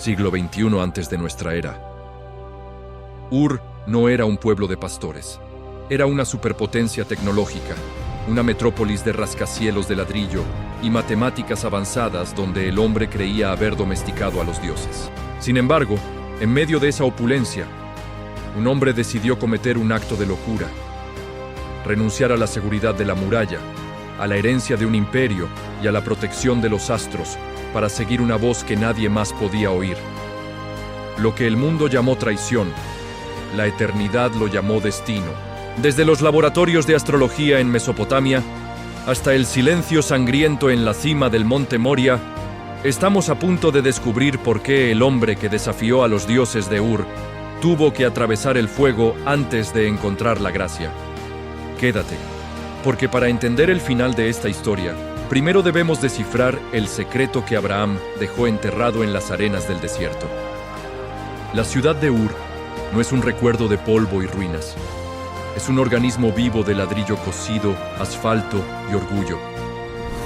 siglo XXI antes de nuestra era. Ur no era un pueblo de pastores. Era una superpotencia tecnológica, una metrópolis de rascacielos de ladrillo y matemáticas avanzadas donde el hombre creía haber domesticado a los dioses. Sin embargo, en medio de esa opulencia, un hombre decidió cometer un acto de locura, renunciar a la seguridad de la muralla, a la herencia de un imperio y a la protección de los astros para seguir una voz que nadie más podía oír. Lo que el mundo llamó traición, la eternidad lo llamó destino. Desde los laboratorios de astrología en Mesopotamia hasta el silencio sangriento en la cima del monte Moria, estamos a punto de descubrir por qué el hombre que desafió a los dioses de Ur tuvo que atravesar el fuego antes de encontrar la gracia. Quédate, porque para entender el final de esta historia, primero debemos descifrar el secreto que Abraham dejó enterrado en las arenas del desierto. La ciudad de Ur no es un recuerdo de polvo y ruinas. Es un organismo vivo de ladrillo cocido, asfalto y orgullo.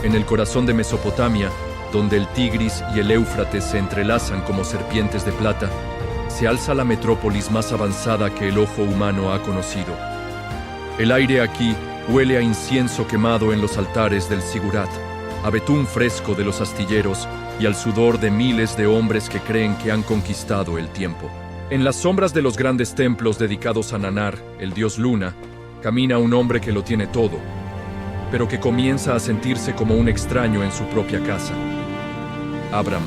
En el corazón de Mesopotamia, donde el Tigris y el Éufrates se entrelazan como serpientes de plata, se alza la metrópolis más avanzada que el ojo humano ha conocido. El aire aquí huele a incienso quemado en los altares del Sigurat, a betún fresco de los astilleros y al sudor de miles de hombres que creen que han conquistado el tiempo. En las sombras de los grandes templos dedicados a Nanar, el dios Luna, camina un hombre que lo tiene todo, pero que comienza a sentirse como un extraño en su propia casa. Abram.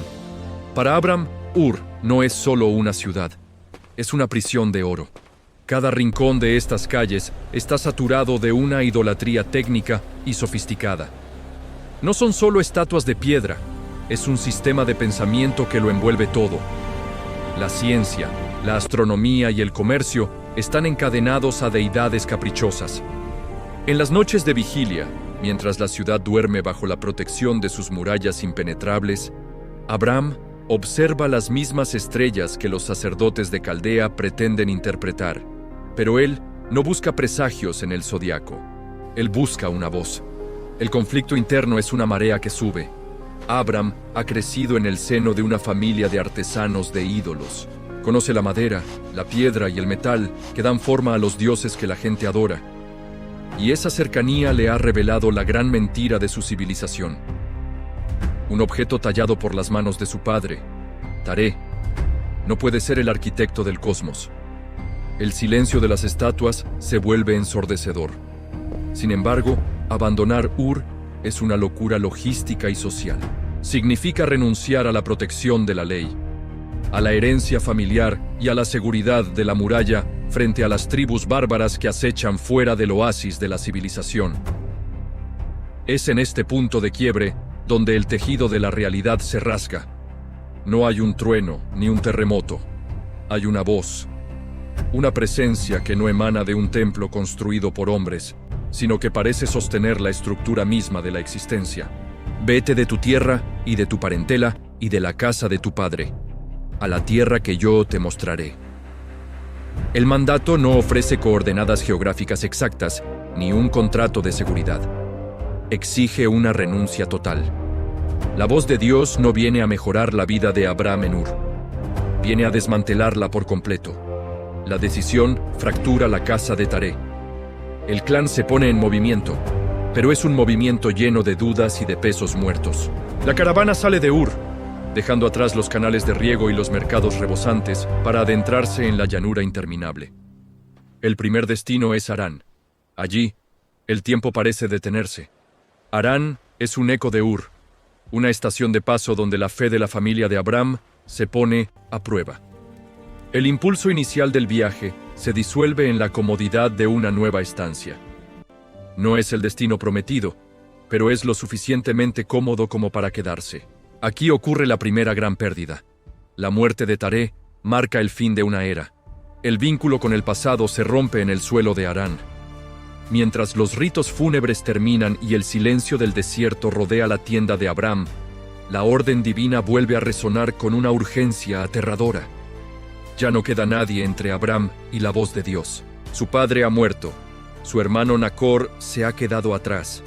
Para Abram, Ur no es solo una ciudad, es una prisión de oro. Cada rincón de estas calles está saturado de una idolatría técnica y sofisticada. No son solo estatuas de piedra, es un sistema de pensamiento que lo envuelve todo. La ciencia, la astronomía y el comercio están encadenados a deidades caprichosas. En las noches de vigilia, mientras la ciudad duerme bajo la protección de sus murallas impenetrables, Abram observa las mismas estrellas que los sacerdotes de Caldea pretenden interpretar. Pero él no busca presagios en el zodiaco. Él busca una voz. El conflicto interno es una marea que sube. Abram ha crecido en el seno de una familia de artesanos de ídolos. Conoce la madera, la piedra y el metal que dan forma a los dioses que la gente adora. Y esa cercanía le ha revelado la gran mentira de su civilización. Un objeto tallado por las manos de su padre, Taré, no puede ser el arquitecto del cosmos. El silencio de las estatuas se vuelve ensordecedor. Sin embargo, abandonar Ur es una locura logística y social. Significa renunciar a la protección de la ley, a la herencia familiar y a la seguridad de la muralla frente a las tribus bárbaras que acechan fuera del oasis de la civilización. Es en este punto de quiebre donde el tejido de la realidad se rasga. No hay un trueno ni un terremoto. Hay una voz, una presencia que no emana de un templo construido por hombres, sino que parece sostener la estructura misma de la existencia. Vete de tu tierra y de tu parentela y de la casa de tu padre, a la tierra que yo te mostraré. El mandato no ofrece coordenadas geográficas exactas ni un contrato de seguridad. Exige una renuncia total. La voz de Dios no viene a mejorar la vida de Abram en Ur. Viene a desmantelarla por completo. La decisión fractura la casa de Taré. El clan se pone en movimiento, pero es un movimiento lleno de dudas y de pesos muertos. La caravana sale de Ur, dejando atrás los canales de riego y los mercados rebosantes para adentrarse en la llanura interminable. El primer destino es Harán. Allí, el tiempo parece detenerse. Harán es un eco de Ur, una estación de paso donde la fe de la familia de Abram se pone a prueba. El impulso inicial del viaje se disuelve en la comodidad de una nueva estancia. No es el destino prometido, pero es lo suficientemente cómodo como para quedarse. Aquí ocurre la primera gran pérdida. La muerte de Taré marca el fin de una era. El vínculo con el pasado se rompe en el suelo de Harán. Mientras los ritos fúnebres terminan y el silencio del desierto rodea la tienda de Abram, la orden divina vuelve a resonar con una urgencia aterradora. Ya no queda nadie entre Abram y la voz de Dios. Su padre ha muerto, su hermano Nacor se ha quedado atrás,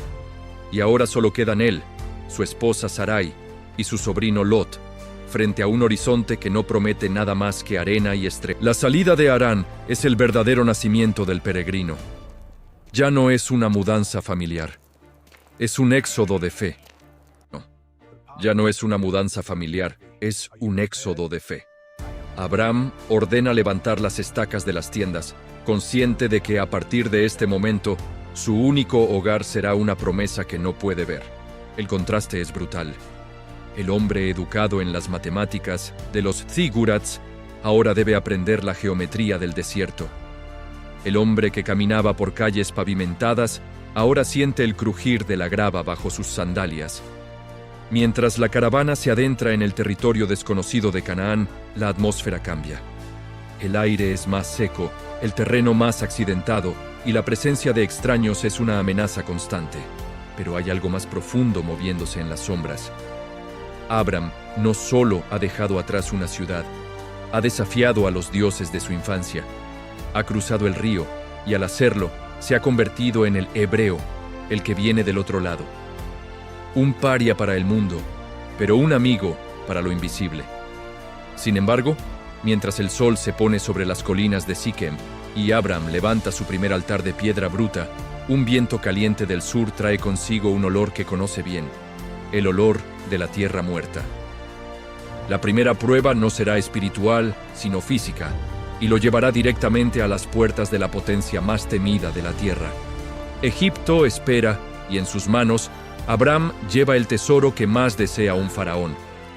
y ahora solo quedan él, su esposa Sarai y su sobrino Lot. frente a un horizonte que no promete nada más que arena y estrellas. La salida de Harán es el verdadero nacimiento del peregrino. Ya no es una mudanza familiar, es un éxodo de fe. No, ya no es una mudanza familiar, es un éxodo de fe. Abraham ordena levantar las estacas de las tiendas, consciente de que a partir de este momento, su único hogar será una promesa que no puede ver. El contraste es brutal. El hombre educado en las matemáticas de los zigurats ahora debe aprender la geometría del desierto. El hombre que caminaba por calles pavimentadas ahora siente el crujir de la grava bajo sus sandalias. Mientras la caravana se adentra en el territorio desconocido de Canaán, la atmósfera cambia. El aire es más seco, el terreno más accidentado y la presencia de extraños es una amenaza constante. Pero hay algo más profundo moviéndose en las sombras. Abraham no solo ha dejado atrás una ciudad, ha desafiado a los dioses de su infancia, ha cruzado el río y al hacerlo se ha convertido en el hebreo, el que viene del otro lado. Un paria para el mundo, pero un amigo para lo invisible. Sin embargo, mientras el sol se pone sobre las colinas de Siquem y Abraham levanta su primer altar de piedra bruta, un viento caliente del sur trae consigo un olor que conoce bien, el olor de la tierra muerta. La primera prueba no será espiritual, sino física, y lo llevará directamente a las puertas de la potencia más temida de la tierra. Egipto espera, y en sus manos, Abraham lleva el tesoro que más desea un faraón,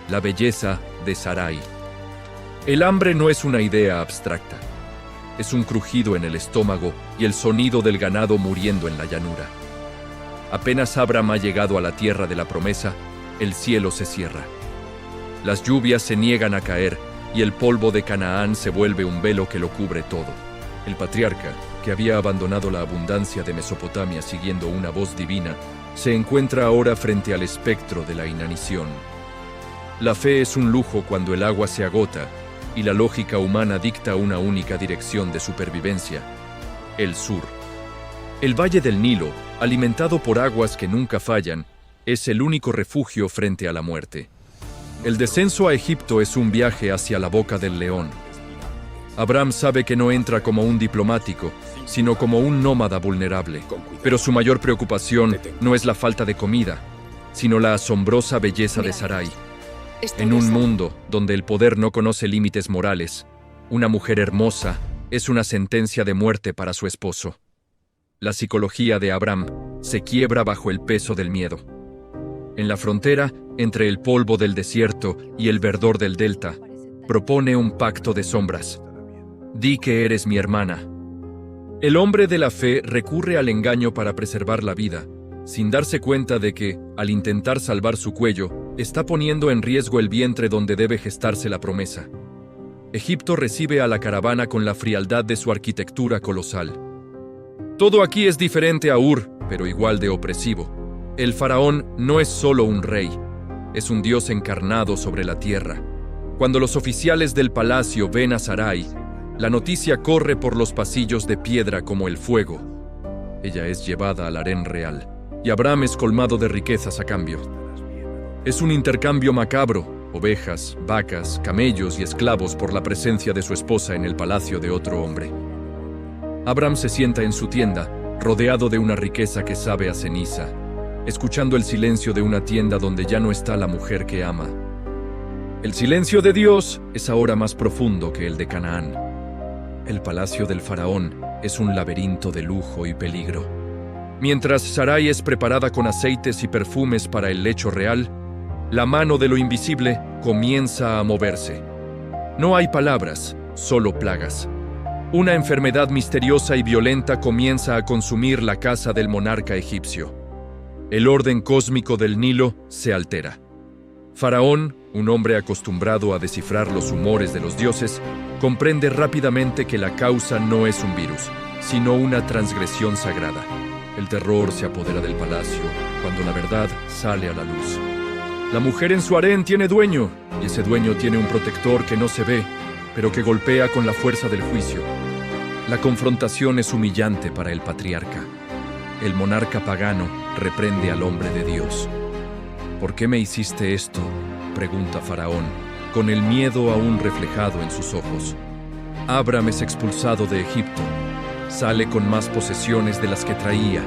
la belleza de Sarai. El hambre no es una idea abstracta. Es un crujido en el estómago y el sonido del ganado muriendo en la llanura. Apenas Abraham ha llegado a la tierra de la promesa, el cielo se cierra. Las lluvias se niegan a caer y el polvo de Canaán se vuelve un velo que lo cubre todo. El patriarca, que había abandonado la abundancia de Mesopotamia siguiendo una voz divina, se encuentra ahora frente al espectro de la inanición. La fe es un lujo cuando el agua se agota y la lógica humana dicta una única dirección de supervivencia: el sur. El Valle del Nilo, alimentado por aguas que nunca fallan, es el único refugio frente a la muerte. El descenso a Egipto es un viaje hacia la boca del león. Abraham sabe que no entra como un diplomático, sino como un nómada vulnerable. Pero su mayor preocupación no es la falta de comida, sino la asombrosa belleza de Sarai. En un mundo donde el poder no conoce límites morales, una mujer hermosa es una sentencia de muerte para su esposo. La psicología de Abraham se quiebra bajo el peso del miedo. En la frontera, entre el polvo del desierto y el verdor del delta, propone un pacto de sombras. Di que eres mi hermana. El hombre de la fe recurre al engaño para preservar la vida, sin darse cuenta de que, al intentar salvar su cuello, está poniendo en riesgo el vientre donde debe gestarse la promesa. Egipto recibe a la caravana con la frialdad de su arquitectura colosal. Todo aquí es diferente a Ur, pero igual de opresivo. El faraón no es solo un rey, es un dios encarnado sobre la tierra. Cuando los oficiales del palacio ven a Sarai, la noticia corre por los pasillos de piedra como el fuego. Ella es llevada al harén real, y Abraham es colmado de riquezas a cambio. Es un intercambio macabro: ovejas, vacas, camellos y esclavos por la presencia de su esposa en el palacio de otro hombre. Abraham se sienta en su tienda, rodeado de una riqueza que sabe a ceniza, escuchando el silencio de una tienda donde ya no está la mujer que ama. El silencio de Dios es ahora más profundo que el de Canaán. El palacio del faraón es un laberinto de lujo y peligro. Mientras Sarai es preparada con aceites y perfumes para el lecho real, la mano de lo invisible comienza a moverse. No hay palabras, solo plagas. Una enfermedad misteriosa y violenta comienza a consumir la casa del monarca egipcio. El orden cósmico del Nilo se altera. Faraón, un hombre acostumbrado a descifrar los humores de los dioses, comprende rápidamente que la causa no es un virus, sino una transgresión sagrada. El terror se apodera del palacio cuando la verdad sale a la luz. La mujer en su harén tiene dueño, y ese dueño tiene un protector que no se ve, pero que golpea con la fuerza del juicio. La confrontación es humillante para el patriarca. El monarca pagano reprende al hombre de Dios. ¿Por qué me hiciste esto?, pregunta Faraón, con el miedo aún reflejado en sus ojos. Abram es expulsado de Egipto. Sale con más posesiones de las que traía,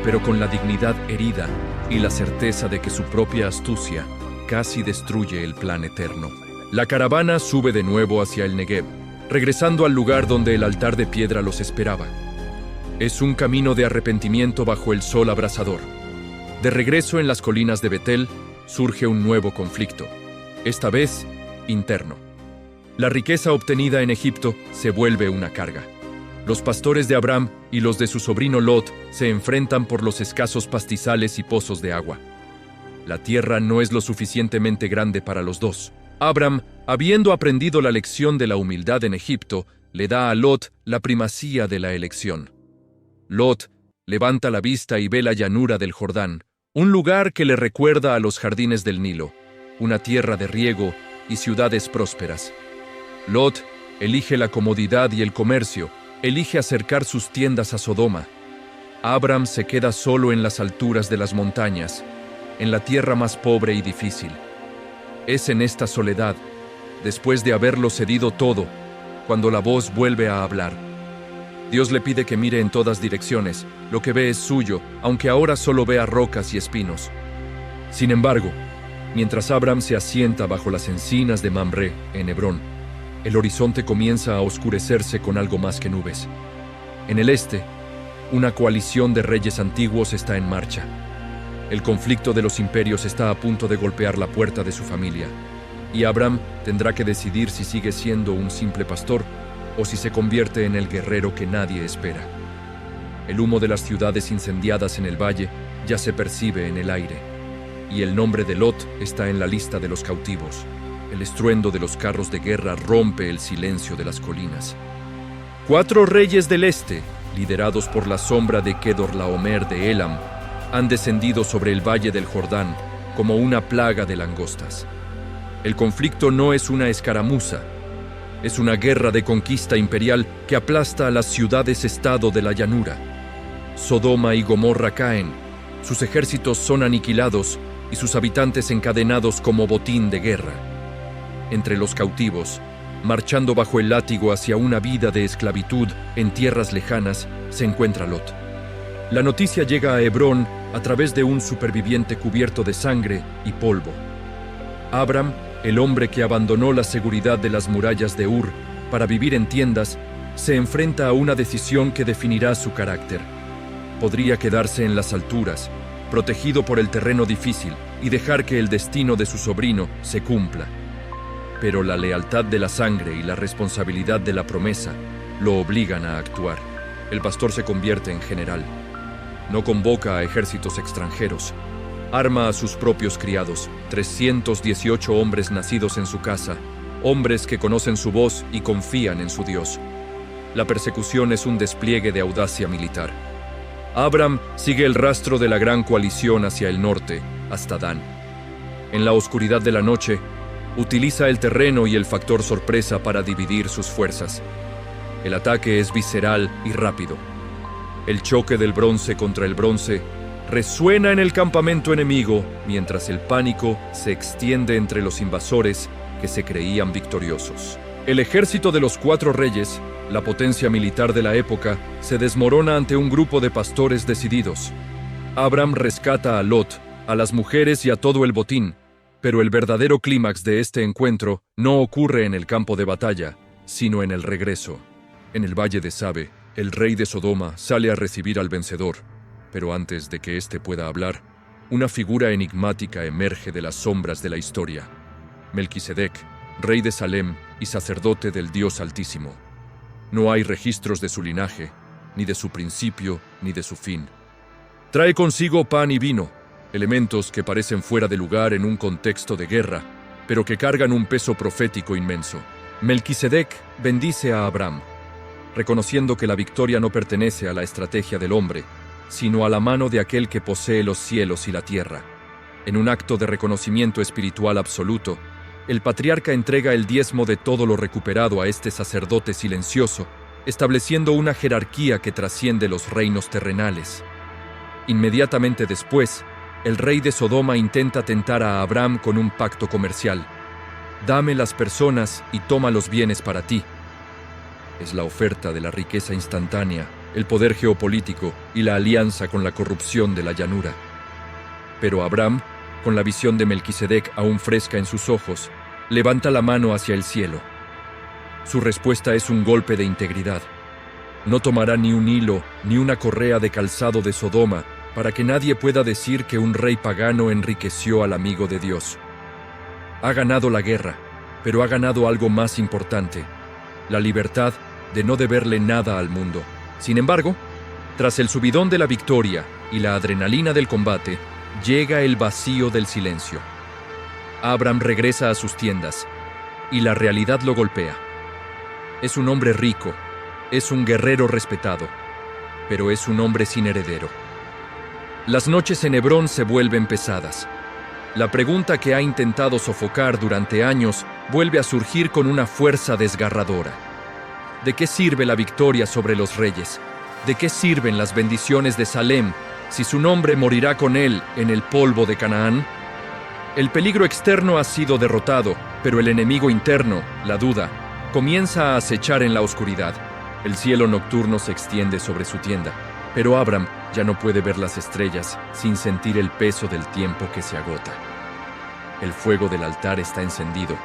pero con la dignidad herida y la certeza de que su propia astucia casi destruye el plan eterno. La caravana sube de nuevo hacia el Negev, regresando al lugar donde el altar de piedra los esperaba. Es un camino de arrepentimiento bajo el sol abrasador. De regreso en las colinas de Betel, surge un nuevo conflicto, esta vez interno. La riqueza obtenida en Egipto se vuelve una carga. Los pastores de Abram y los de su sobrino Lot se enfrentan por los escasos pastizales y pozos de agua. La tierra no es lo suficientemente grande para los dos. Abram, habiendo aprendido la lección de la humildad en Egipto, le da a Lot la primacía de la elección. Lot levanta la vista y ve la llanura del Jordán, un lugar que le recuerda a los jardines del Nilo, una tierra de riego y ciudades prósperas. Lot elige la comodidad y el comercio, elige acercar sus tiendas a Sodoma. Abram se queda solo en las alturas de las montañas, en la tierra más pobre y difícil. Es en esta soledad, después de haberlo cedido todo, cuando la voz vuelve a hablar. Dios le pide que mire en todas direcciones, lo que ve es suyo, aunque ahora solo vea rocas y espinos. Sin embargo, mientras Abram se asienta bajo las encinas de Mamre, en Hebrón, el horizonte comienza a oscurecerse con algo más que nubes. En el este, una coalición de reyes antiguos está en marcha. El conflicto de los imperios está a punto de golpear la puerta de su familia, y Abram tendrá que decidir si sigue siendo un simple pastor o si se convierte en el guerrero que nadie espera. El humo de las ciudades incendiadas en el valle ya se percibe en el aire, y el nombre de Lot está en la lista de los cautivos. El estruendo de los carros de guerra rompe el silencio de las colinas. 4 reyes del este, liderados por la sombra de Kedorlaomer de Elam, han descendido sobre el valle del Jordán como una plaga de langostas. El conflicto no es una escaramuza, es una guerra de conquista imperial que aplasta a las ciudades-estado de la llanura. Sodoma y Gomorra caen, sus ejércitos son aniquilados y sus habitantes encadenados como botín de guerra. Entre los cautivos, marchando bajo el látigo hacia una vida de esclavitud en tierras lejanas, se encuentra Lot. La noticia llega a Hebrón a través de un superviviente cubierto de sangre y polvo. Abram, el hombre que abandonó la seguridad de las murallas de Ur para vivir en tiendas, se enfrenta a una decisión que definirá su carácter. Podría quedarse en las alturas, protegido por el terreno difícil, y dejar que el destino de su sobrino se cumpla. Pero la lealtad de la sangre y la responsabilidad de la promesa lo obligan a actuar. El pastor se convierte en general. No convoca a ejércitos extranjeros. Arma a sus propios criados, 318 hombres nacidos en su casa, hombres que conocen su voz y confían en su Dios. La persecución es un despliegue de audacia militar. Abram sigue el rastro de la gran coalición hacia el norte, hasta Dan. En la oscuridad de la noche, utiliza el terreno y el factor sorpresa para dividir sus fuerzas. El ataque es visceral y rápido. El choque del bronce contra el bronce resuena en el campamento enemigo, mientras el pánico se extiende entre los invasores que se creían victoriosos. El ejército de los 4 reyes, la potencia militar de la época, se desmorona ante un grupo de pastores decididos. Abram rescata a Lot, a las mujeres y a todo el botín, pero el verdadero clímax de este encuentro no ocurre en el campo de batalla, sino en el regreso. En el valle de Sabe, el rey de Sodoma sale a recibir al vencedor, pero antes de que éste pueda hablar, una figura enigmática emerge de las sombras de la historia. Melquisedec, rey de Salem y sacerdote del Dios Altísimo. No hay registros de su linaje, ni de su principio, ni de su fin. Trae consigo pan y vino, elementos que parecen fuera de lugar en un contexto de guerra, pero que cargan un peso profético inmenso. Melquisedec bendice a Abram, reconociendo que la victoria no pertenece a la estrategia del hombre, sino a la mano de aquel que posee los cielos y la tierra. En un acto de reconocimiento espiritual absoluto, el patriarca entrega el diezmo de todo lo recuperado a este sacerdote silencioso, estableciendo una jerarquía que trasciende los reinos terrenales. Inmediatamente después, el rey de Sodoma intenta tentar a Abram con un pacto comercial. Dame las personas y toma los bienes para ti. Es la oferta de la riqueza instantánea, el poder geopolítico y la alianza con la corrupción de la llanura. Pero Abraham, con la visión de Melquisedec aún fresca en sus ojos, levanta la mano hacia el cielo. Su respuesta es un golpe de integridad. No tomará ni un hilo ni una correa de calzado de Sodoma para que nadie pueda decir que un rey pagano enriqueció al amigo de Dios. Ha ganado la guerra, pero ha ganado algo más importante: la libertad de no deberle nada al mundo. Sin embargo, tras el subidón de la victoria y la adrenalina del combate, llega el vacío del silencio. Abraham regresa a sus tiendas, y la realidad lo golpea. Es un hombre rico, es un guerrero respetado, pero es un hombre sin heredero. Las noches en Hebrón se vuelven pesadas. La pregunta que ha intentado sofocar durante años vuelve a surgir con una fuerza desgarradora. ¿De qué sirve la victoria sobre los reyes? ¿De qué sirven las bendiciones de Salem si su nombre morirá con él en el polvo de Canaán? El peligro externo ha sido derrotado, pero el enemigo interno, la duda, comienza a acechar en la oscuridad. El cielo nocturno se extiende sobre su tienda, pero Abraham ya no puede ver las estrellas sin sentir el peso del tiempo que se agota. El fuego del altar está encendido,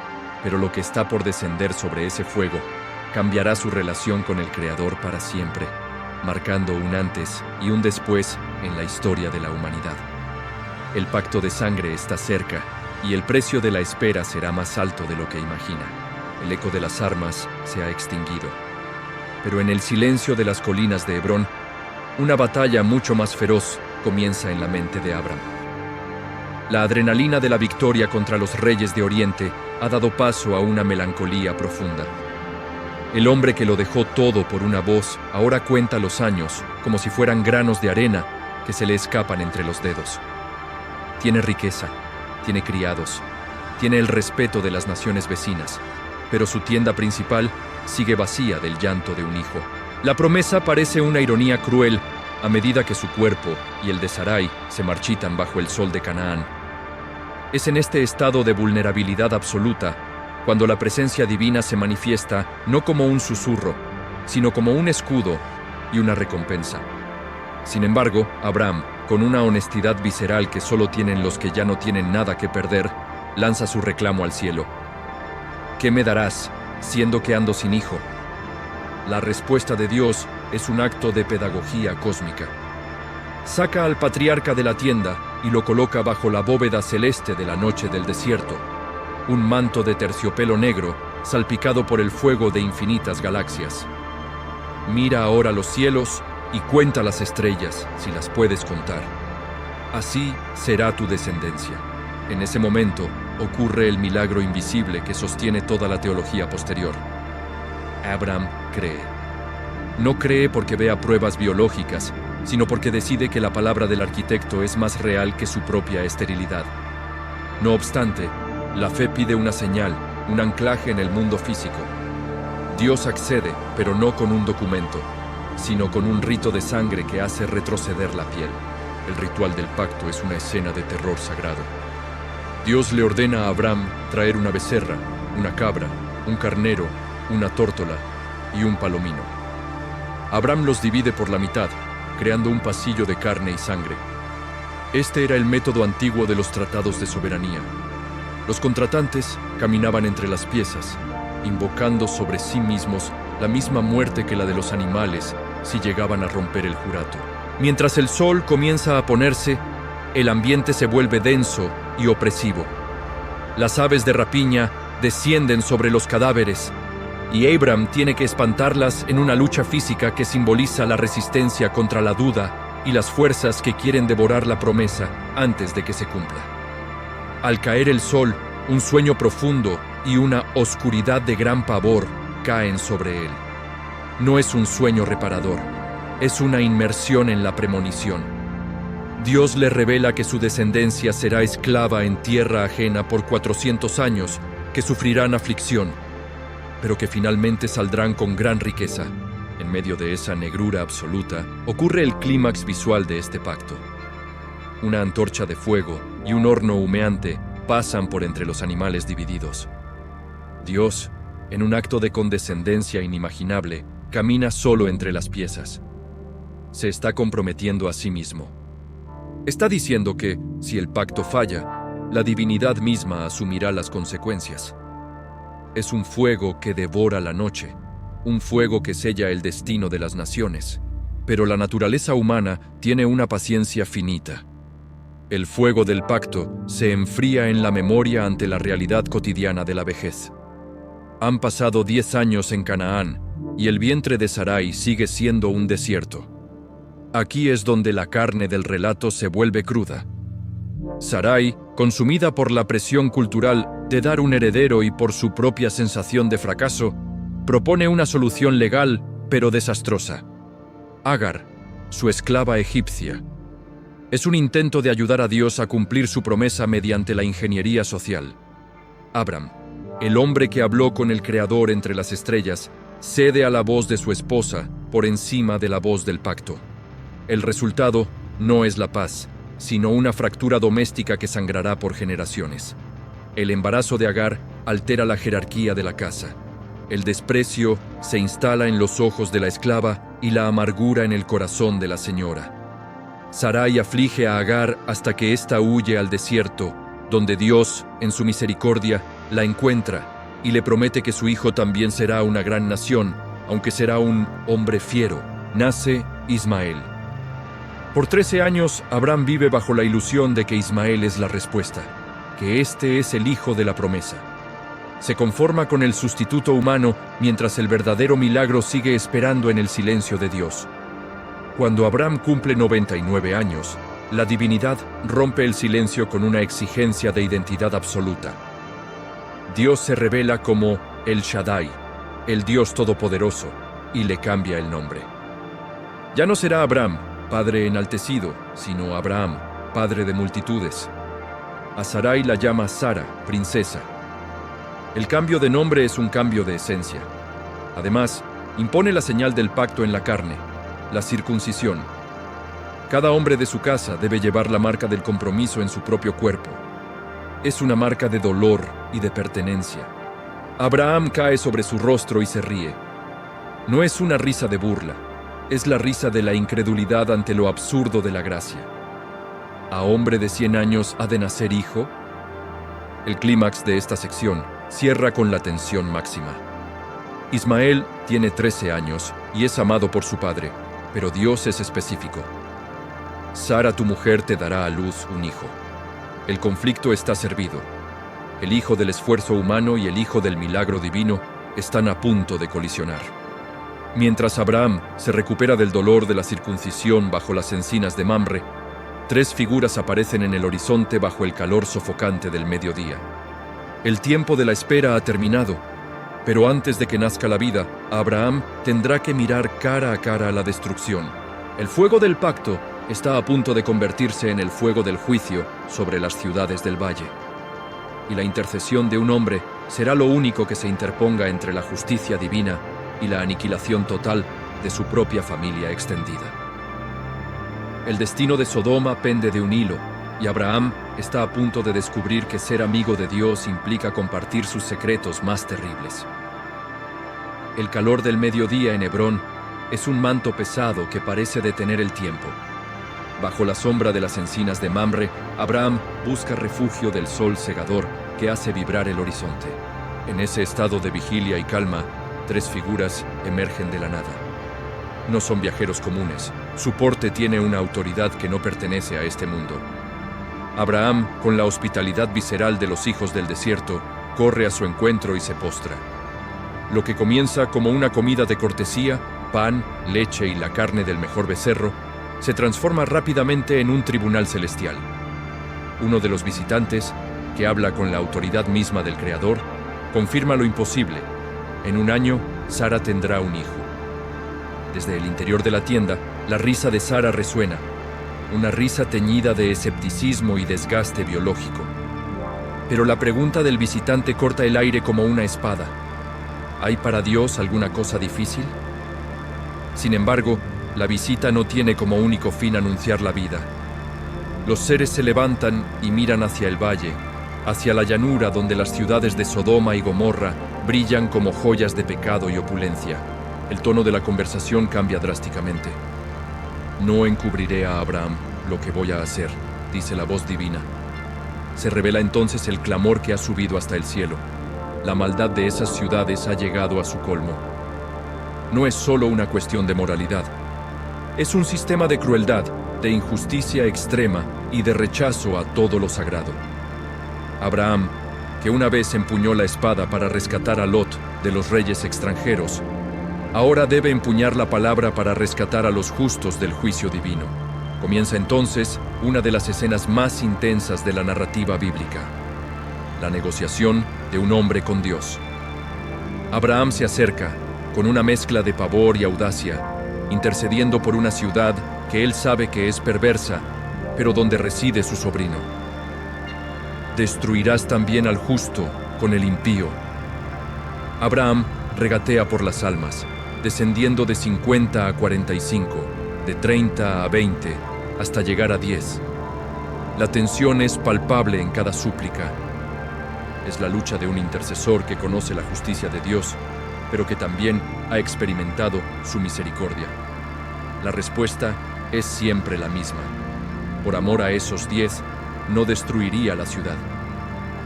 pero lo que está por descender sobre ese fuego cambiará su relación con el Creador para siempre, marcando un antes y un después en la historia de la humanidad. El pacto de sangre está cerca, y el precio de la espera será más alto de lo que imagina. El eco de las armas se ha extinguido. Pero en el silencio de las colinas de Hebrón, una batalla mucho más feroz comienza en la mente de Abraham. La adrenalina de la victoria contra los reyes de Oriente ha dado paso a una melancolía profunda. El hombre que lo dejó todo por una voz ahora cuenta los años como si fueran granos de arena que se le escapan entre los dedos. Tiene riqueza, tiene criados, tiene el respeto de las naciones vecinas, pero su tienda principal sigue vacía del llanto de un hijo. La promesa parece una ironía cruel a medida que su cuerpo y el de Sarai se marchitan bajo el sol de Canaán. Es en este estado de vulnerabilidad absoluta cuando la presencia divina se manifiesta no como un susurro, sino como un escudo y una recompensa. Sin embargo, Abraham, con una honestidad visceral que solo tienen los que ya no tienen nada que perder, lanza su reclamo al cielo. ¿Qué me darás, siendo que ando sin hijo? La respuesta de Dios es un acto de pedagogía cósmica. Saca al patriarca de la tienda y lo coloca bajo la bóveda celeste de la noche del desierto, un manto de terciopelo negro salpicado por el fuego de infinitas galaxias. Mira ahora los cielos y cuenta las estrellas, si las puedes contar. Así será tu descendencia. En ese momento ocurre el milagro invisible que sostiene toda la teología posterior. Abraham cree. No cree porque vea pruebas biológicas, sino porque decide que la palabra del arquitecto es más real que su propia esterilidad. No obstante, la fe pide una señal, un anclaje en el mundo físico. Dios accede, pero no con un documento, sino con un rito de sangre que hace retroceder la piel. El ritual del pacto es una escena de terror sagrado. Dios le ordena a Abraham traer una becerra, una cabra, un carnero, una tórtola y un palomino. Abraham los divide por la mitad, creando un pasillo de carne y sangre. Este era el método antiguo de los tratados de soberanía. Los contratantes caminaban entre las piezas, invocando sobre sí mismos la misma muerte que la de los animales si llegaban a romper el jurato. Mientras el sol comienza a ponerse, el ambiente se vuelve denso y opresivo. Las aves de rapiña descienden sobre los cadáveres, y Abraham tiene que espantarlas en una lucha física que simboliza la resistencia contra la duda y las fuerzas que quieren devorar la promesa antes de que se cumpla. Al caer el sol, un sueño profundo y una oscuridad de gran pavor caen sobre él. No es un sueño reparador, es una inmersión en la premonición. Dios le revela que su descendencia será esclava en tierra ajena por 400 años, que sufrirán aflicción, pero que finalmente saldrán con gran riqueza. En medio de esa negrura absoluta, ocurre el clímax visual de este pacto. Una antorcha de fuego y un horno humeante pasan por entre los animales divididos. Dios, en un acto de condescendencia inimaginable, camina solo entre las piezas. Se está comprometiendo a sí mismo. Está diciendo que, si el pacto falla, la divinidad misma asumirá las consecuencias. Es un fuego que devora la noche, un fuego que sella el destino de las naciones. Pero la naturaleza humana tiene una paciencia finita. El fuego del pacto se enfría en la memoria ante la realidad cotidiana de la vejez. Han pasado 10 años en Canaán y el vientre de Sarai sigue siendo un desierto. Aquí es donde la carne del relato se vuelve cruda. Sarai, consumida por la presión cultural de dar un heredero y por su propia sensación de fracaso, propone una solución legal pero desastrosa. Agar, su esclava egipcia. Es un intento de ayudar a Dios a cumplir su promesa mediante la ingeniería social. Abram, el hombre que habló con el Creador entre las estrellas, cede a la voz de su esposa por encima de la voz del pacto. El resultado no es la paz, sino una fractura doméstica que sangrará por generaciones. El embarazo de Agar altera la jerarquía de la casa. El desprecio se instala en los ojos de la esclava y la amargura en el corazón de la señora. Sarai aflige a Agar hasta que ésta huye al desierto, donde Dios, en su misericordia, la encuentra y le promete que su hijo también será una gran nación, aunque será un hombre fiero. Nace Ismael. Por 13 años, Abraham vive bajo la ilusión de que Ismael es la respuesta, que este es el hijo de la promesa. Se conforma con el sustituto humano mientras el verdadero milagro sigue esperando en el silencio de Dios. Cuando Abraham cumple 99 años, la divinidad rompe el silencio con una exigencia de identidad absoluta. Dios se revela como El Shaddai, el Dios Todopoderoso, y le cambia el nombre. Ya no será Abraham, padre enaltecido, sino Abraham, padre de multitudes. A Sarai la llama Sara, princesa. El cambio de nombre es un cambio de esencia. Además, impone la señal del pacto en la carne, la circuncisión. Cada hombre de su casa debe llevar la marca del compromiso en su propio cuerpo. Es una marca de dolor y de pertenencia. Abraham cae sobre su rostro y se ríe. No es una risa de burla, es la risa de la incredulidad ante lo absurdo de la gracia. ¿A hombre de 100 años ha de nacer hijo? El clímax de esta sección cierra con la tensión máxima. Ismael tiene 13 años y es amado por su padre, pero Dios es específico. Sara, tu mujer, te dará a luz un hijo. El conflicto está servido. El hijo del esfuerzo humano y el hijo del milagro divino están a punto de colisionar. Mientras Abraham se recupera del dolor de la circuncisión bajo las encinas de Mamre, 3 figuras aparecen en el horizonte bajo el calor sofocante del mediodía. El tiempo de la espera ha terminado, pero antes de que nazca la vida, Abraham tendrá que mirar cara a cara a la destrucción. El fuego del pacto está a punto de convertirse en el fuego del juicio sobre las ciudades del valle. Y la intercesión de un hombre será lo único que se interponga entre la justicia divina y la aniquilación total de su propia familia extendida. El destino de Sodoma pende de un hilo, y Abraham está a punto de descubrir que ser amigo de Dios implica compartir sus secretos más terribles. El calor del mediodía en Hebrón es un manto pesado que parece detener el tiempo. Bajo la sombra de las encinas de Mamre, Abraham busca refugio del sol cegador que hace vibrar el horizonte. En ese estado de vigilia y calma, 3 figuras emergen de la nada. No son viajeros comunes. Su porte tiene una autoridad que no pertenece a este mundo. Abraham, con la hospitalidad visceral de los hijos del desierto, corre a su encuentro y se postra. Lo que comienza como una comida de cortesía, pan, leche y la carne del mejor becerro, se transforma rápidamente en un tribunal celestial. Uno de los visitantes, que habla con la autoridad misma del Creador, confirma lo imposible. En 1 año, Sara tendrá un hijo. Desde el interior de la tienda, la risa de Sara resuena, una risa teñida de escepticismo y desgaste biológico. Pero la pregunta del visitante corta el aire como una espada. ¿Hay para Dios alguna cosa difícil? Sin embargo, la visita no tiene como único fin anunciar la vida. Los seres se levantan y miran hacia el valle, hacia la llanura donde las ciudades de Sodoma y Gomorra brillan como joyas de pecado y opulencia. El tono de la conversación cambia drásticamente. No encubriré a Abraham lo que voy a hacer, dice la voz divina. Se revela entonces el clamor que ha subido hasta el cielo. La maldad de esas ciudades ha llegado a su colmo. No es solo una cuestión de moralidad. Es un sistema de crueldad, de injusticia extrema y de rechazo a todo lo sagrado. Abraham, que una vez empuñó la espada para rescatar a Lot de los reyes extranjeros, ahora debe empuñar la palabra para rescatar a los justos del juicio divino. Comienza entonces una de las escenas más intensas de la narrativa bíblica: la negociación de un hombre con Dios. Abraham se acerca, con una mezcla de pavor y audacia, intercediendo por una ciudad que él sabe que es perversa, pero donde reside su sobrino. Destruirás también al justo con el impío. Abraham regatea por las almas, descendiendo de 50 a 45, de 30 a 20, hasta llegar a 10. La tensión es palpable en cada súplica. Es la lucha de un intercesor que conoce la justicia de Dios, pero que también ha experimentado su misericordia. La respuesta es siempre la misma. Por amor a esos 10, no destruiría la ciudad.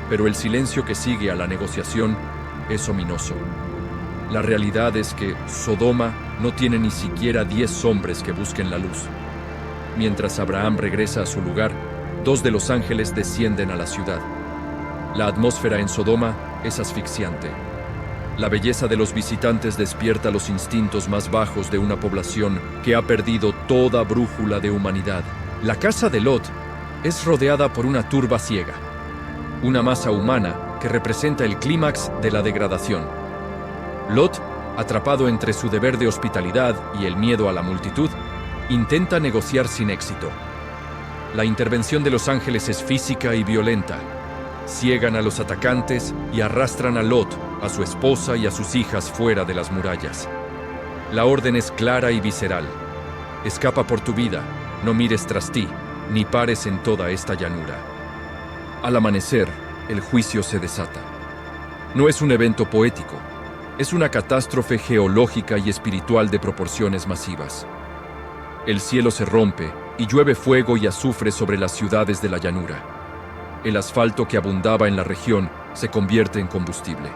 Pero el silencio que sigue a la negociación es ominoso. La realidad es que Sodoma no tiene ni siquiera 10 hombres que busquen la luz. Mientras Abraham regresa a su lugar, 2 de los ángeles descienden a la ciudad. La atmósfera en Sodoma es asfixiante. La belleza de los visitantes despierta los instintos más bajos de una población que ha perdido toda brújula de humanidad. La casa de Lot es rodeada por una turba ciega, una masa humana que representa el clímax de la degradación. Lot, atrapado entre su deber de hospitalidad y el miedo a la multitud, intenta negociar sin éxito. La intervención de los ángeles es física y violenta. Ciegan a los atacantes y arrastran a Lot, a su esposa y a sus hijas fuera de las murallas. La orden es clara y visceral. Escapa por tu vida, no mires tras ti, ni pares en toda esta llanura. Al amanecer, el juicio se desata. No es un evento poético, es una catástrofe geológica y espiritual de proporciones masivas. El cielo se rompe y llueve fuego y azufre sobre las ciudades de la llanura. El asfalto que abundaba en la región se convierte en combustible.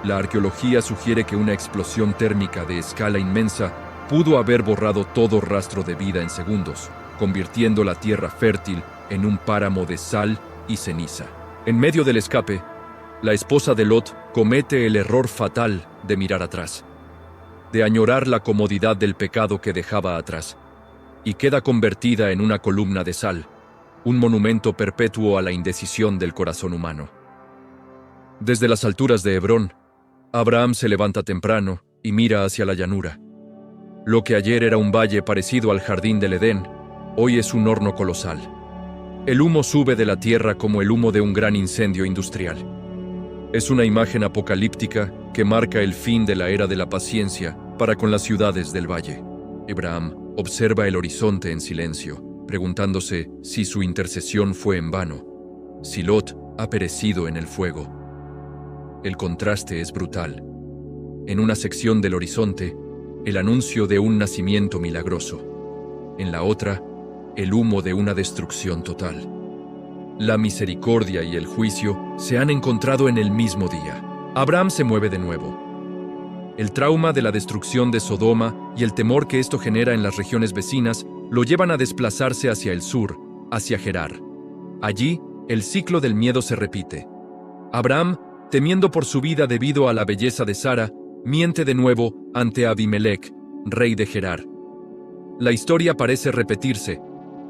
La arqueología sugiere que una explosión térmica de escala inmensa pudo haber borrado todo rastro de vida en segundos, convirtiendo la tierra fértil en un páramo de sal y ceniza. En medio del escape, la esposa de Lot comete el error fatal de mirar atrás, de añorar la comodidad del pecado que dejaba atrás, y queda convertida en una columna de sal, un monumento perpetuo a la indecisión del corazón humano. Desde las alturas de Hebrón, Abraham se levanta temprano y mira hacia la llanura. Lo que ayer era un valle parecido al jardín del Edén, hoy es un horno colosal. El humo sube de la tierra como el humo de un gran incendio industrial. Es una imagen apocalíptica que marca el fin de la era de la paciencia para con las ciudades del valle. Abraham observa el horizonte en silencio, preguntándose si su intercesión fue en vano, si Lot ha perecido en el fuego. El contraste es brutal. En una sección del horizonte, el anuncio de un nacimiento milagroso. En la otra, el humo de una destrucción total. La misericordia y el juicio se han encontrado en el mismo día. Abraham se mueve de nuevo. El trauma de la destrucción de Sodoma y el temor que esto genera en las regiones vecinas lo llevan a desplazarse hacia el sur, hacia Gerar. Allí, el ciclo del miedo se repite. Abraham, temiendo por su vida debido a la belleza de Sara, miente de nuevo ante Abimelech, rey de Gerar. La historia parece repetirse,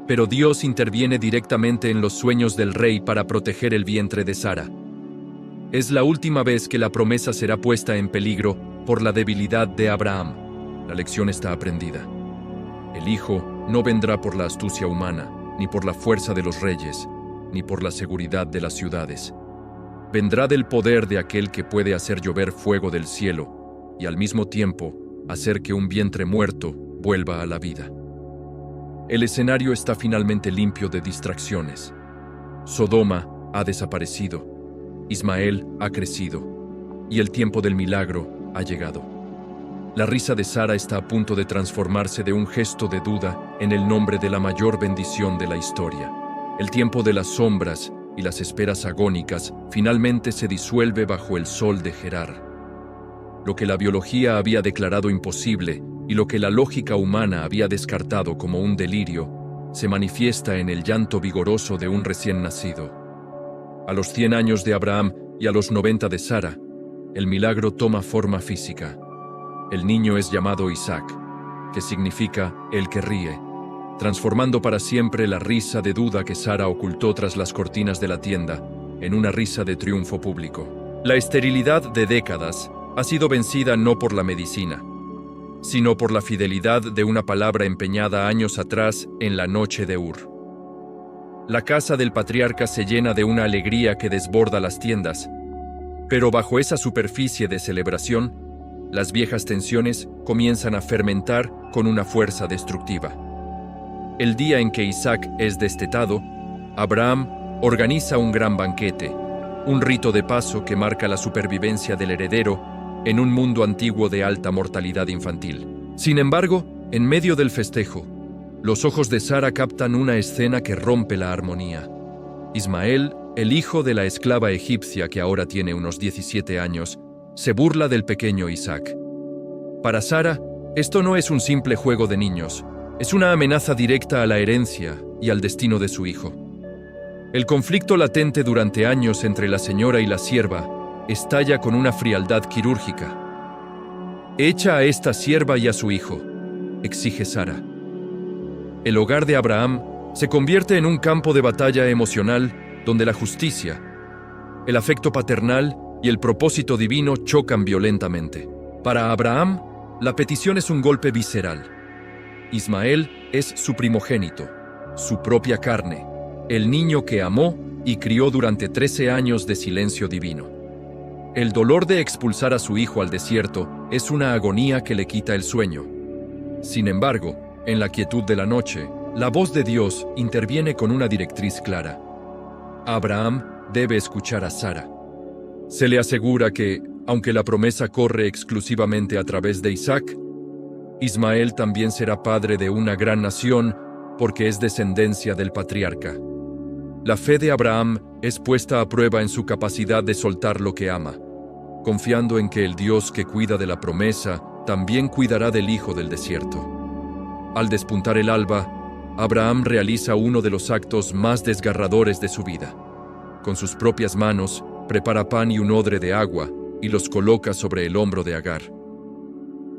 pero Dios interviene directamente en los sueños del rey para proteger el vientre de Sara. Es la última vez que la promesa será puesta en peligro por la debilidad de Abraham. La lección está aprendida. El hijo no vendrá por la astucia humana, ni por la fuerza de los reyes, ni por la seguridad de las ciudades. Vendrá del poder de aquel que puede hacer llover fuego del cielo y al mismo tiempo hacer que un vientre muerto vuelva a la vida. El escenario está finalmente limpio de distracciones. Sodoma, ha desaparecido. Ismael ha crecido. Y el tiempo del milagro ha llegado. La risa de Sara está a punto de transformarse de un gesto de duda en el nombre de la mayor bendición de la historia. El tiempo de las sombras y las esperas agónicas finalmente se disuelve bajo el sol de Gerar. Lo que la biología había declarado imposible y lo que la lógica humana había descartado como un delirio, se manifiesta en el llanto vigoroso de un recién nacido. A los 100 años de Abraham y a los 90 de Sara, el milagro toma forma física. El niño es llamado Isaac, que significa el que ríe, transformando para siempre la risa de duda que Sara ocultó tras las cortinas de la tienda en una risa de triunfo público. La esterilidad de décadas ha sido vencida no por la medicina, sino por la fidelidad de una palabra empeñada años atrás en la noche de Ur. La casa del patriarca se llena de una alegría que desborda las tiendas, pero bajo esa superficie de celebración, las viejas tensiones comienzan a fermentar con una fuerza destructiva. El día en que Isaac es destetado, Abraham organiza un gran banquete, un rito de paso que marca la supervivencia del heredero en un mundo antiguo de alta mortalidad infantil. Sin embargo, en medio del festejo, los ojos de Sara captan una escena que rompe la armonía. Ismael, el hijo de la esclava egipcia que ahora tiene unos 17 años, se burla del pequeño Isaac. Para Sara, esto no es un simple juego de niños, es una amenaza directa a la herencia y al destino de su hijo. El conflicto latente durante años entre la señora y la sierva estalla con una frialdad quirúrgica. «Echa a esta sierva y a su hijo», exige Sara. El hogar de Abraham se convierte en un campo de batalla emocional donde la justicia, el afecto paternal y el propósito divino chocan violentamente. Para Abraham, la petición es un golpe visceral. Ismael es su primogénito, su propia carne, el niño que amó y crió durante 13 años de silencio divino. El dolor de expulsar a su hijo al desierto es una agonía que le quita el sueño. Sin embargo, en la quietud de la noche, la voz de Dios interviene con una directriz clara. Abraham debe escuchar a Sara. Se le asegura que, aunque la promesa corre exclusivamente a través de Isaac, Ismael también será padre de una gran nación porque es descendencia del patriarca. La fe de Abraham es puesta a prueba en su capacidad de soltar lo que ama, confiando en que el Dios que cuida de la promesa también cuidará del hijo del desierto. Al despuntar el alba, Abraham realiza uno de los actos más desgarradores de su vida. Con sus propias manos, prepara pan y un odre de agua y los coloca sobre el hombro de Agar.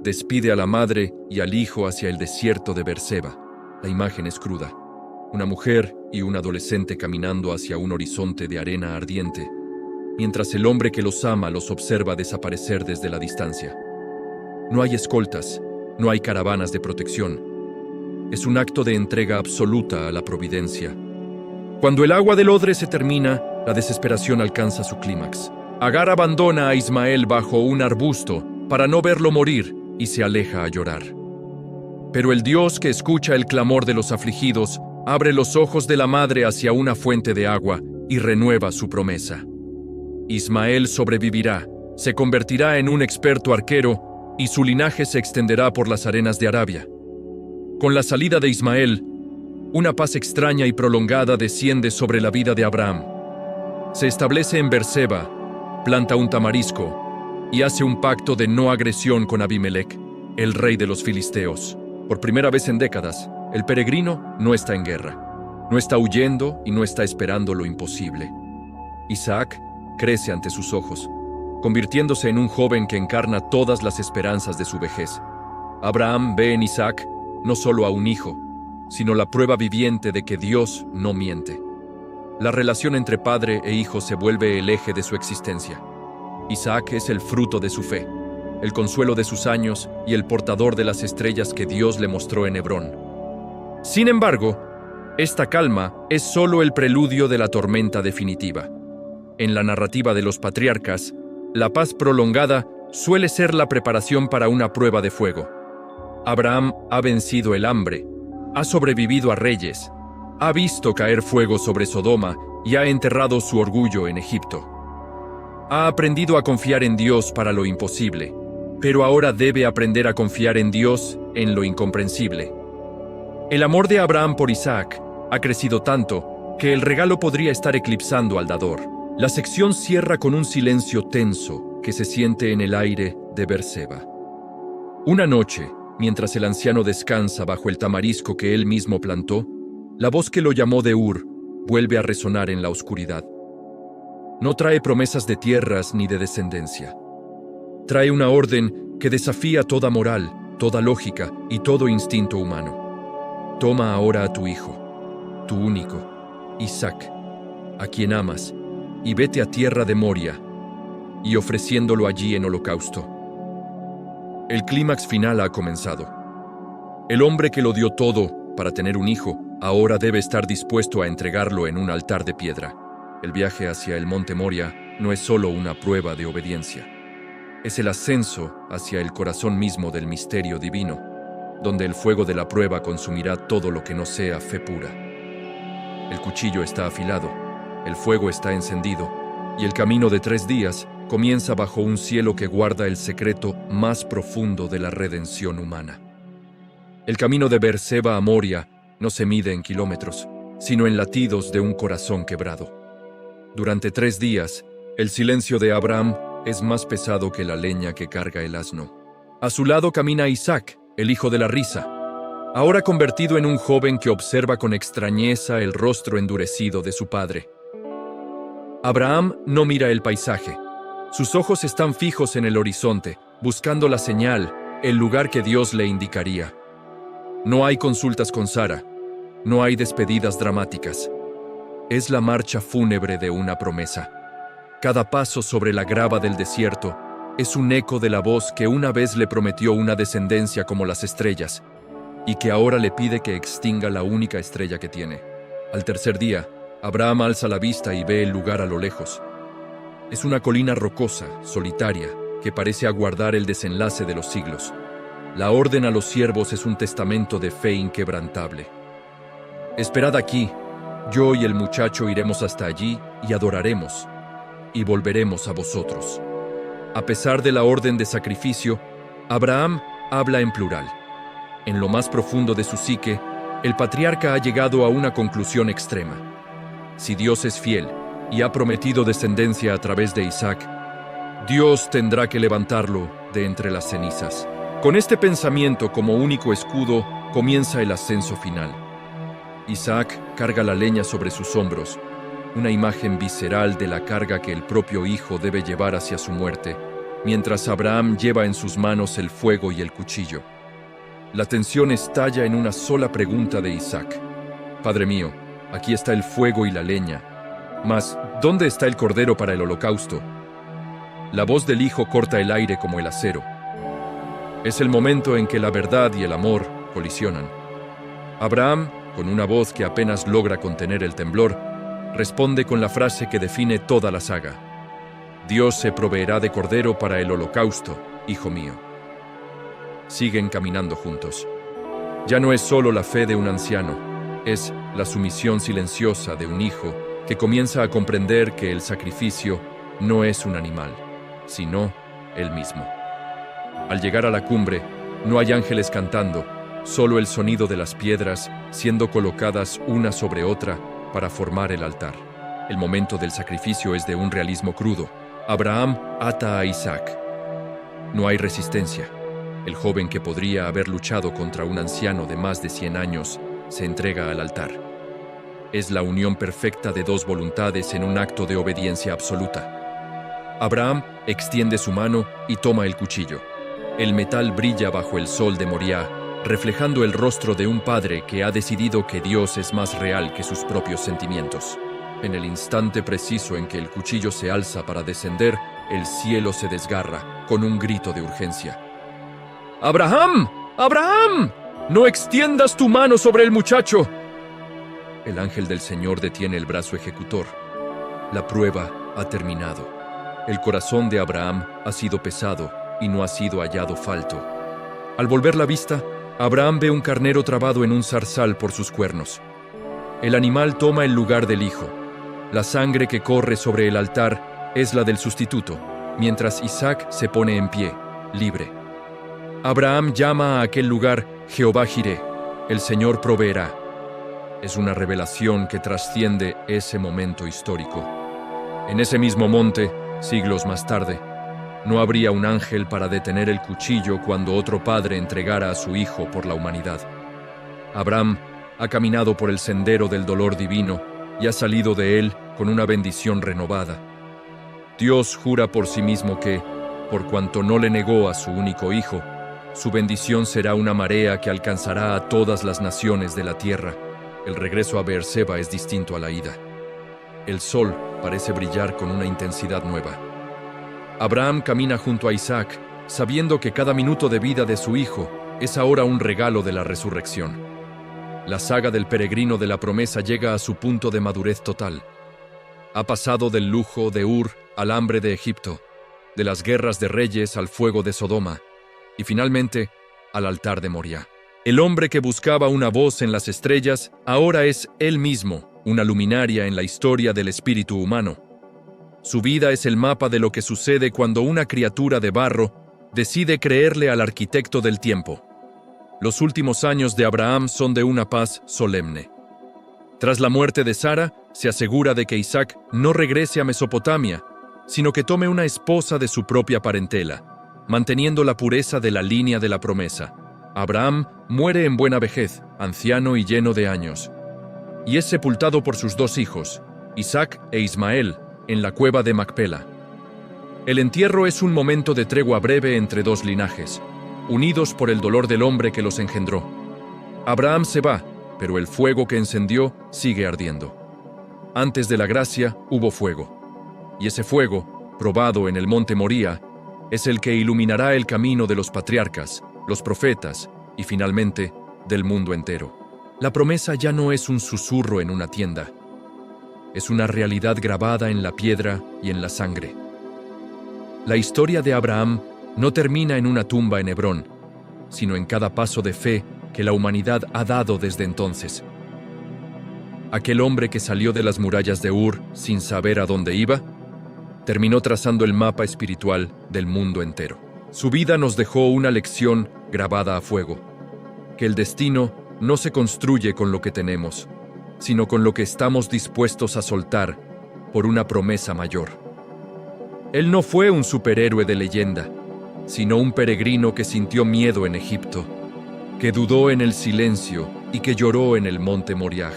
Despide a la madre y al hijo hacia el desierto de Berseba. La imagen es cruda. Una mujer y un adolescente caminando hacia un horizonte de arena ardiente, mientras el hombre que los ama los observa desaparecer desde la distancia. No hay escoltas, no hay caravanas de protección. Es un acto de entrega absoluta a la providencia. Cuando el agua del odre se termina, la desesperación alcanza su clímax. Agar abandona a Ismael bajo un arbusto para no verlo morir y se aleja a llorar. Pero el Dios que escucha el clamor de los afligidos abre los ojos de la madre hacia una fuente de agua y renueva su promesa. Ismael sobrevivirá, se convertirá en un experto arquero y su linaje se extenderá por las arenas de Arabia. Con la salida de Ismael, una paz extraña y prolongada desciende sobre la vida de Abraham. Se establece en Berseba, planta un tamarisco y hace un pacto de no agresión con Abimelech, el rey de los filisteos. Por primera vez en décadas, el peregrino no está en guerra, no está huyendo y no está esperando lo imposible. Isaac crece ante sus ojos, convirtiéndose en un joven que encarna todas las esperanzas de su vejez. Abraham ve en Isaac no solo a un hijo, sino la prueba viviente de que Dios no miente. La relación entre padre e hijo se vuelve el eje de su existencia. Isaac es el fruto de su fe, el consuelo de sus años y el portador de las estrellas que Dios le mostró en Hebrón. Sin embargo, esta calma es solo el preludio de la tormenta definitiva. En la narrativa de los patriarcas, la paz prolongada suele ser la preparación para una prueba de fuego. Abraham ha vencido el hambre, ha sobrevivido a reyes, ha visto caer fuego sobre Sodoma y ha enterrado su orgullo en Egipto. Ha aprendido a confiar en Dios para lo imposible, pero ahora debe aprender a confiar en Dios en lo incomprensible. El amor de Abraham por Isaac ha crecido tanto que el regalo podría estar eclipsando al dador. La sección cierra con un silencio tenso que se siente en el aire de Beerseba. Una noche, mientras el anciano descansa bajo el tamarisco que él mismo plantó, la voz que lo llamó de Ur vuelve a resonar en la oscuridad. No trae promesas de tierras ni de descendencia. Trae una orden que desafía toda moral, toda lógica y todo instinto humano. Toma ahora a tu hijo, tu único, Isaac, a quien amas, y vete a tierra de Moria, y ofreciéndolo allí en holocausto. El clímax final ha comenzado. El hombre que lo dio todo para tener un hijo, ahora debe estar dispuesto a entregarlo en un altar de piedra. El viaje hacia el monte Moria no es solo una prueba de obediencia. Es el ascenso hacia el corazón mismo del misterio divino, donde el fuego de la prueba consumirá todo lo que no sea fe pura. El cuchillo está afilado, el fuego está encendido, y el camino de 3 días comienza bajo un cielo que guarda el secreto más profundo de la redención humana. El camino de Beerseba a Moria no se mide en kilómetros, sino en latidos de un corazón quebrado. Durante 3 días, el silencio de Abraham es más pesado que la leña que carga el asno. A su lado camina Isaac, el hijo de la risa, ahora convertido en un joven que observa con extrañeza el rostro endurecido de su padre. Abraham no mira el paisaje. Sus ojos están fijos en el horizonte, buscando la señal, el lugar que Dios le indicaría. No hay consultas con Sara, no hay despedidas dramáticas. Es la marcha fúnebre de una promesa. Cada paso sobre la grava del desierto es un eco de la voz que una vez le prometió una descendencia como las estrellas, y que ahora le pide que extinga la única estrella que tiene. Al tercer día, Abraham alza la vista y ve el lugar a lo lejos. Es una colina rocosa, solitaria, que parece aguardar el desenlace de los siglos. La orden a los siervos es un testamento de fe inquebrantable. Esperad aquí, yo y el muchacho iremos hasta allí y adoraremos, y volveremos a vosotros. A pesar de la orden de sacrificio, Abraham habla en plural. En lo más profundo de su psique, el patriarca ha llegado a una conclusión extrema. Si Dios es fiel y ha prometido descendencia a través de Isaac, Dios tendrá que levantarlo de entre las cenizas. Con este pensamiento como único escudo, comienza el ascenso final. Isaac carga la leña sobre sus hombros, una imagen visceral de la carga que el propio hijo debe llevar hacia su muerte, mientras Abraham lleva en sus manos el fuego y el cuchillo. La tensión estalla en una sola pregunta de Isaac. Padre mío, aquí está el fuego y la leña, mas ¿dónde está el cordero para el holocausto? La voz del hijo corta el aire como el acero. Es el momento en que la verdad y el amor colisionan. Abraham, con una voz que apenas logra contener el temblor, responde con la frase que define toda la saga. Dios se proveerá de cordero para el holocausto, hijo mío. Siguen caminando juntos. Ya no es solo la fe de un anciano, es la sumisión silenciosa de un hijo que comienza a comprender que el sacrificio no es un animal, sino él mismo. Al llegar a la cumbre, no hay ángeles cantando, solo el sonido de las piedras siendo colocadas una sobre otra para formar el altar. El momento del sacrificio es de un realismo crudo. Abraham ata a Isaac. No hay resistencia. El joven que podría haber luchado contra un anciano de más de 100 años se entrega al altar. Es la unión perfecta de 2 voluntades en un acto de obediencia absoluta. Abraham extiende su mano y toma el cuchillo. El metal brilla bajo el sol de Moriah, reflejando el rostro de un padre que ha decidido que Dios es más real que sus propios sentimientos. En el instante preciso en que el cuchillo se alza para descender, el cielo se desgarra con un grito de urgencia. ¡Abraham! ¡Abraham! ¡No extiendas tu mano sobre el muchacho! El ángel del Señor detiene el brazo ejecutor. La prueba ha terminado. El corazón de Abraham ha sido pesado y no ha sido hallado falto. Al volver la vista, Abraham ve un carnero trabado en un zarzal por sus cuernos. El animal toma el lugar del hijo. La sangre que corre sobre el altar es la del sustituto, mientras Isaac se pone en pie, libre. Abraham llama a aquel lugar Jehová Jireh, el Señor proveerá. Es una revelación que trasciende ese momento histórico. En ese mismo monte, siglos más tarde, no habría un ángel para detener el cuchillo cuando otro padre entregara a su hijo por la humanidad. Abraham ha caminado por el sendero del dolor divino y ha salido de él con una bendición renovada. Dios jura por sí mismo que, por cuanto no le negó a su único hijo, su bendición será una marea que alcanzará a todas las naciones de la tierra. El regreso a Beerseba es distinto a la ida. El sol parece brillar con una intensidad nueva. Abraham camina junto a Isaac, sabiendo que cada minuto de vida de su hijo es ahora un regalo de la resurrección. La saga del peregrino de la promesa llega a su punto de madurez total. Ha pasado del lujo de Ur al hambre de Egipto, de las guerras de reyes al fuego de Sodoma, y finalmente al altar de Moriah. El hombre que buscaba una voz en las estrellas ahora es él mismo, una luminaria en la historia del espíritu humano. Su vida es el mapa de lo que sucede cuando una criatura de barro decide creerle al arquitecto del tiempo. Los últimos años de Abraham son de una paz solemne. Tras la muerte de Sara, se asegura de que Isaac no regrese a Mesopotamia, sino que tome una esposa de su propia parentela, manteniendo la pureza de la línea de la promesa. Abraham muere en buena vejez, anciano y lleno de años, y es sepultado por sus dos hijos, Isaac e Ismael, en la cueva de Macpela. El entierro es un momento de tregua breve entre dos linajes, unidos por el dolor del hombre que los engendró. Abraham se va, pero el fuego que encendió sigue ardiendo. Antes de la gracia hubo fuego, y ese fuego, probado en el monte Moría, es el que iluminará el camino de los patriarcas, los profetas y finalmente del mundo entero. La promesa ya no es un susurro en una tienda, es una realidad grabada en la piedra y en la sangre. La historia de Abraham no termina en una tumba en Hebrón, sino en cada paso de fe que la humanidad ha dado desde entonces. Aquel hombre que salió de las murallas de Ur sin saber a dónde iba, terminó trazando el mapa espiritual del mundo entero. Su vida nos dejó una lección grabada a fuego, que el destino no se construye con lo que tenemos, sino con lo que estamos dispuestos a soltar por una promesa mayor. Él no fue un superhéroe de leyenda, sino un peregrino que sintió miedo en Egipto, que dudó en el silencio y que lloró en el monte Moriah,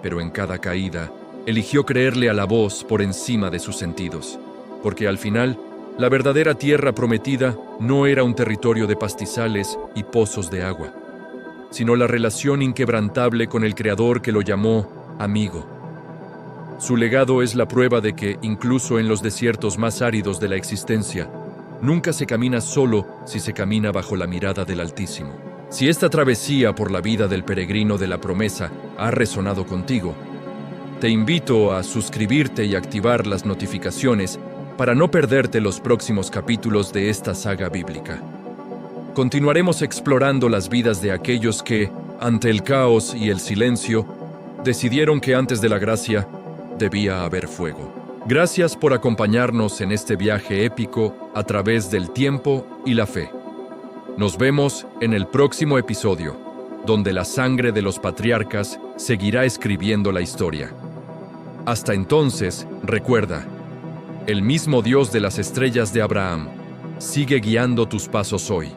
pero en cada caída eligió creerle a la voz por encima de sus sentidos, porque al final, la verdadera tierra prometida no era un territorio de pastizales y pozos de agua, sino la relación inquebrantable con el Creador que lo llamó amigo. Su legado es la prueba de que, incluso en los desiertos más áridos de la existencia, nunca se camina solo si se camina bajo la mirada del Altísimo. Si esta travesía por la vida del peregrino de la promesa ha resonado contigo, te invito a suscribirte y activar las notificaciones para no perderte los próximos capítulos de esta saga bíblica. Continuaremos explorando las vidas de aquellos que, ante el caos y el silencio, decidieron que antes de la gracia debía haber fuego. Gracias por acompañarnos en este viaje épico a través del tiempo y la fe. Nos vemos en el próximo episodio, donde la sangre de los patriarcas seguirá escribiendo la historia. Hasta entonces, recuerda, el mismo Dios de las estrellas de Abraham sigue guiando tus pasos hoy.